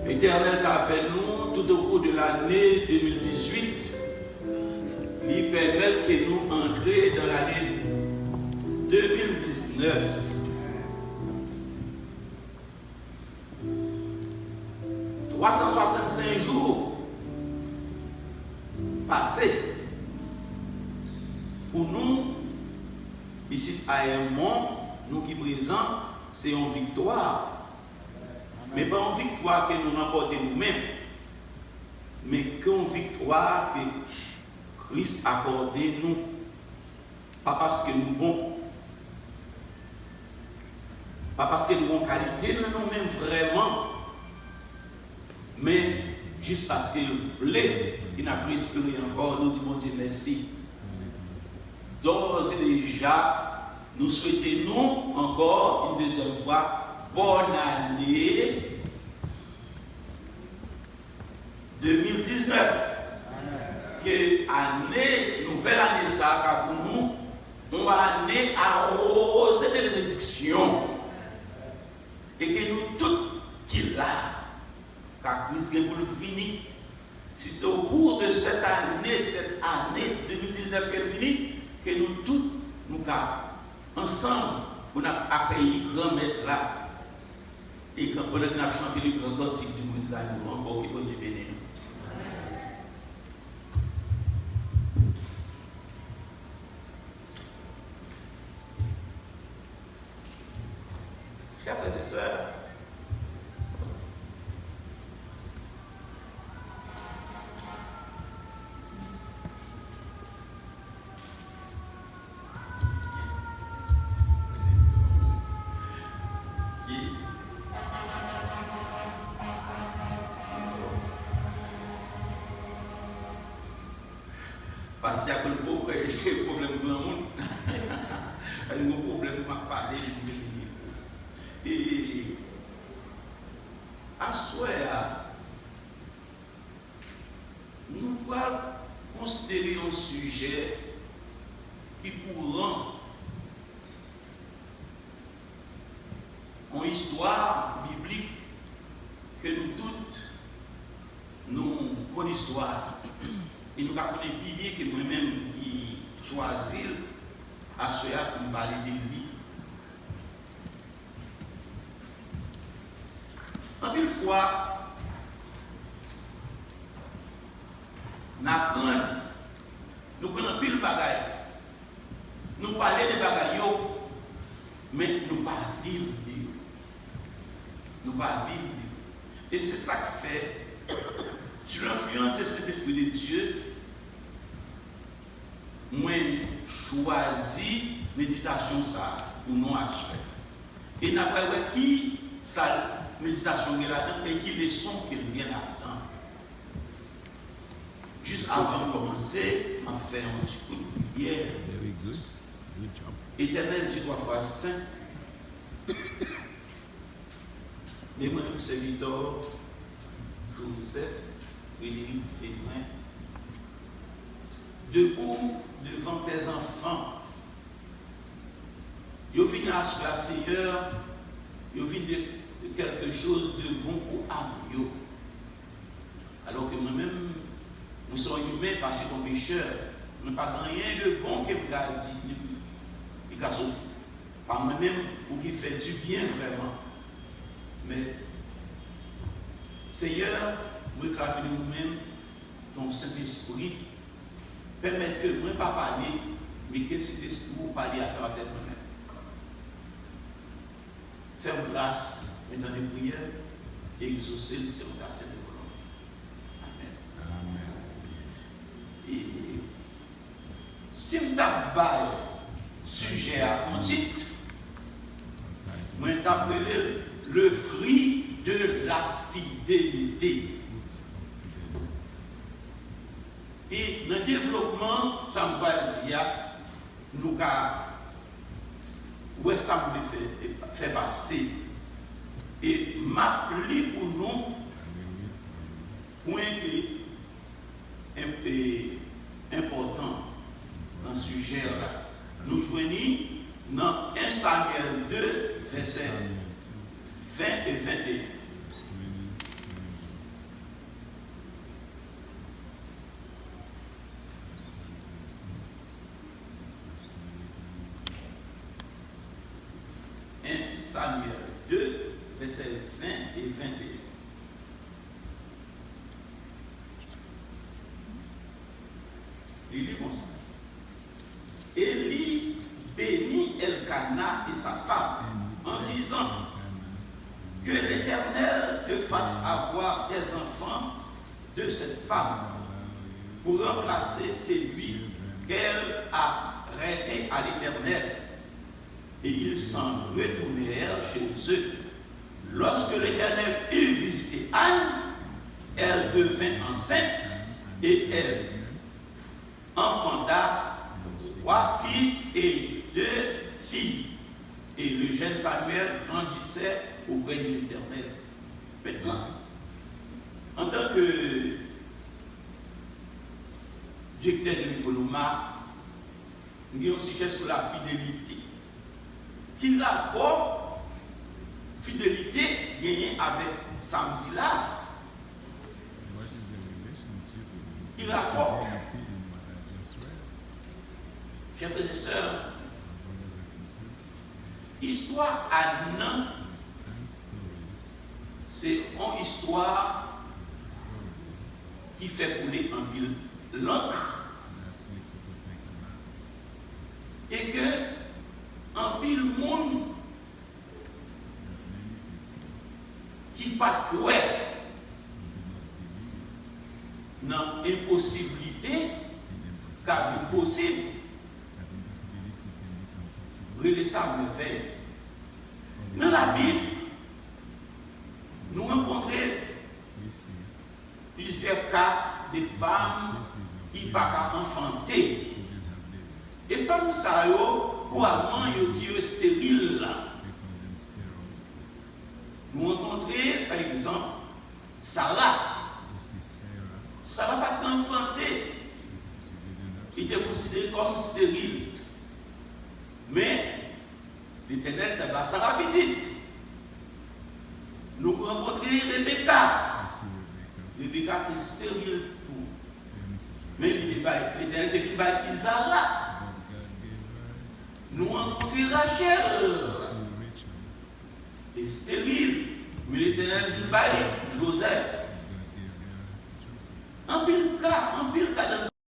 L'Éternel t'a fait nous tout au cours de l'année 2018. Il permet que nous entrions dans l'année 2019. « 365 jours passés pour nous, ici à Hermon, nous qui présents, c'est une victoire. Mais pas une victoire que nous remportons nous-mêmes, mais qu'une victoire que Christ a accordé nous. Pas parce que nous bons, pas parce que nous avons qualité de nous-mêmes vraiment, mais juste parce qu'il voulait, qu'il n'a plus espéré encore, nous disons Dieu merci. D'ores et déjà, nous souhaitons encore une deuxième fois bonne année 2019. Que année, nouvelle année ça, pour nous, une année arrosée de bénédictions. Et que nous tous qui là, car Christ est pour le finir. Si c'est au cours de cette année 2019 qu'elle finit, que nous tous, nous ensemble, on a accueilli grand maître là. Et quand on a chanté le grand cantique du Moïse, nous encore qui peut dire béni. Chers frères et sœurs, parce qu'il y a que le problème de monde, il y a un problème de parler. Et à soi, nous allons considérer un sujet qui pourra en histoire biblique que nous toutes nous connaissons histoire et nous connaissons les piliers que moi-même qui choisis à soi pour nous parler de lui. En une fois, nous prenons pile bagaille, nous parlons de bagaille, mais nous ne pas vivre de Dieu. Nous ne pas vivre de Dieu. Et c'est ça qui fait, sur l'influence de cet esprit de Dieu, moi choisi méditation ça, ou non à soi. Et n'a pas qui ça. Méditation qui est là-dedans et qui leçon qui vient là-dedans. Juste avant de commencer, on fait un petit coup de prière. Very good. Good job. Éternel Dieu 3 fois saint. Et moi, nous serviteurs, Joseph, Frédéric Févrin, debout devant tes enfants. Ils viennent à la Seigneur, ils viennent de quelque chose de bon pour eux. Alors que nous-mêmes, nous sommes humains parce que nous sommes pécheurs. Nous n'avons pas rien de bon que vous avez dit. Par moi-même, ou qui fait du bien vraiment. Mais, Seigneur, nous réclamons de nous-mêmes ton Saint-Esprit. Permettre que nous ne pas parler, mais que cet esprit vous parler à travers nous-mêmes. Faire grâce. Maintenant, les prières et exaucer le Seigneur de la volonté. Amen. Et si je t'appelle sujet à mon titre, je t'appelle le fruit de la fidélité. Et dans le développement, ça me va dire, nous avons ça me fait passer. Et m'appeler pour nous, point qui est important dans ce sujet-là. Nous joignons dans 1 Samuel 2, versets 20 et 21. versets 20 et 21. Il dit comme ça. Élie bénit Elkana et sa femme en disant que l'Éternel te fasse avoir des enfants de cette femme pour remplacer celui qu'elle a arrêté à l'Éternel. Et ils s'en retournèrent chez eux. Lorsque l'Éternel eut visité Anne, elle devint enceinte et elle enfanta 3 fils et 2 filles. Et le jeune Samuel grandissait auprès de l'Éternel. Maintenant, en tant que directeur de l'Économa, nous avons un sujet sur la fidélité. Qui rapport fidélité gagnée avec samedi là? Qui rapport? Chers frères et sœurs, histoire à Nan, c'est une histoire qui fait couler en pile l'encre et que en pile monde qui pas ouais dans impossibilité car possible relais ça merveille. Dans la Bible, nous rencontrons plusieurs cas de femmes qui ne peuvent pas enfanter. Et femmes, ça y est, pour avant, ils disent stérile. Nous rencontrons, par exemple, Sarah. Sarah n'a pas enfanté. Il était considéré comme stérile. Mais l'Éternel n'a pas Sarah petite. Nous rencontrons Rebecca. Rebecca est stérile tout. Mais l'Éternel était par Isaac. Nous rencontrons Rachel. C'est stérile. Mais l'Éternel est par Joseph. En pile cas dans